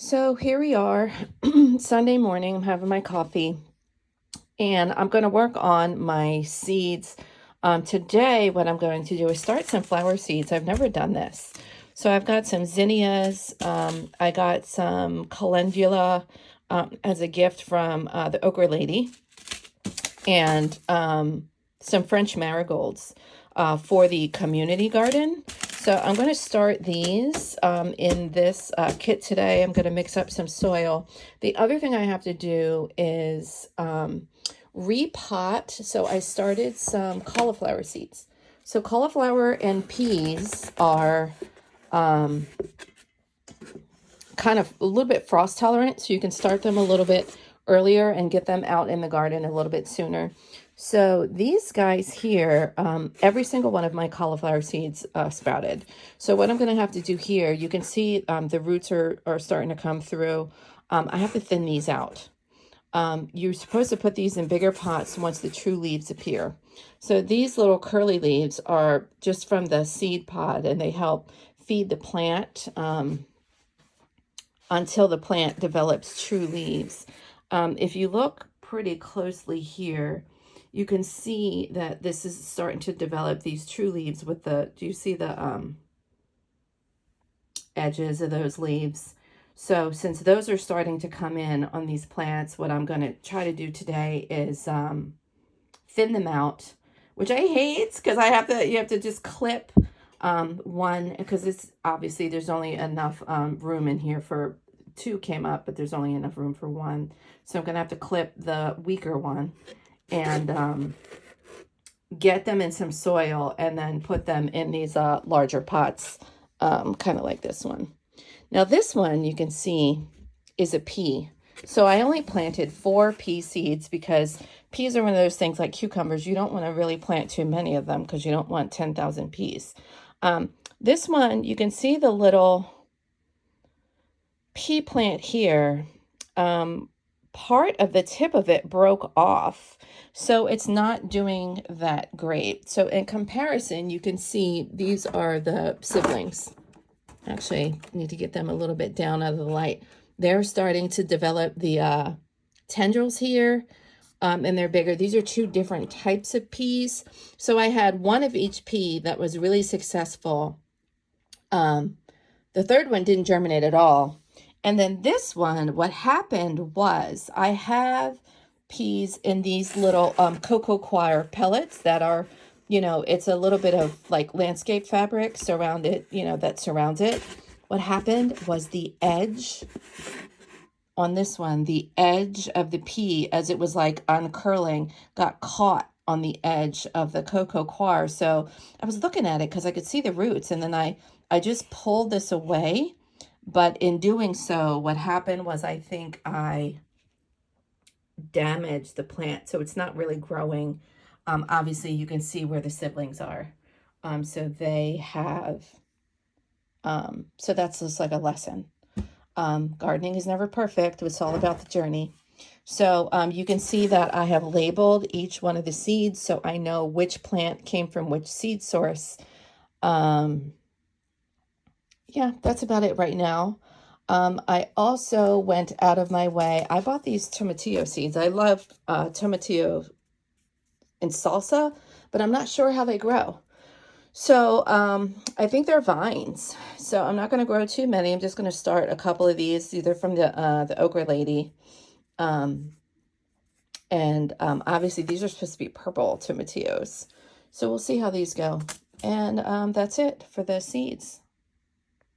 So here we are, Sunday morning. I'm having my coffee and I'm going to work on my seeds. Today, what I'm going to do is start some flower seeds. I've never done this. So I've got some zinnias. I got some calendula as a gift from the Ochre Lady, and some French marigolds for the community garden. So I'm going to start these in this kit today. I'm going to mix up some soil. The other thing I have to do is repot. So I started some cauliflower seeds. So cauliflower and peas are kind of a little bit frost tolerant, so you can start them a little bit earlier and get them out in the garden a little bit sooner. So these guys here, every single one of my cauliflower seeds sprouted. So what I'm going to have to do here, you can see the roots are starting to come through. I have to thin these out. You're supposed to put these in bigger pots once the true leaves appear. So these little curly leaves are just from the seed pod, and they help feed the plant until the plant develops true leaves. If you look pretty closely here, you can see that this is starting to develop these true leaves with the, do you see the edges of those leaves? So since those are starting to come in on these plants, what I'm going to try to do today is thin them out, which I hate because you have to just clip one, because it's obviously there's only enough room in here for two came up, but there's only enough room for one. So I'm going to have to clip the weaker one and get them in some soil and then put them in these larger pots, kind of like this one. Now this one you can see is a pea. So I only planted 4 pea seeds because peas are one of those things like cucumbers. You don't want to really plant too many of them because you don't want 10,000 peas. This one, you can see the little pea plant here. Part of the tip of it broke off, so it's not doing that great. So in comparison, you can see these are the siblings. Actually, I need to get them a little bit down out of the light. They're starting to develop the tendrils here, and they're bigger. These are 2 different types of peas. So I had one of each pea that was really successful. The third one didn't germinate at all. And then this one, what happened was I have peas in these little cocoa coir pellets that are, it's a little bit of like landscape fabric surrounded, that surrounds it. What happened was the edge on this one, the edge of the pea, as it was like uncurling, got caught on the edge of the cocoa coir. So I was looking at it because I could see the roots, and then I just pulled this away. But in doing so, what happened was I think I damaged the plant. So it's not really growing. Obviously, you can see where the siblings are. So they have, so that's just like a lesson. Gardening is never perfect. It's all about the journey. So you can see that I have labeled each one of the seeds so I know which plant came from which seed source. Yeah, that's about it right now. I also went out of my way. I bought these tomatillo seeds. I love tomatillo in salsa, but I'm not sure how they grow. So I think they're vines. So I'm not going to grow too many. I'm just going to start a couple of these, either from the Ochre Lady. Obviously these are supposed to be purple tomatillos. So we'll see how these go. And that's it for the seeds.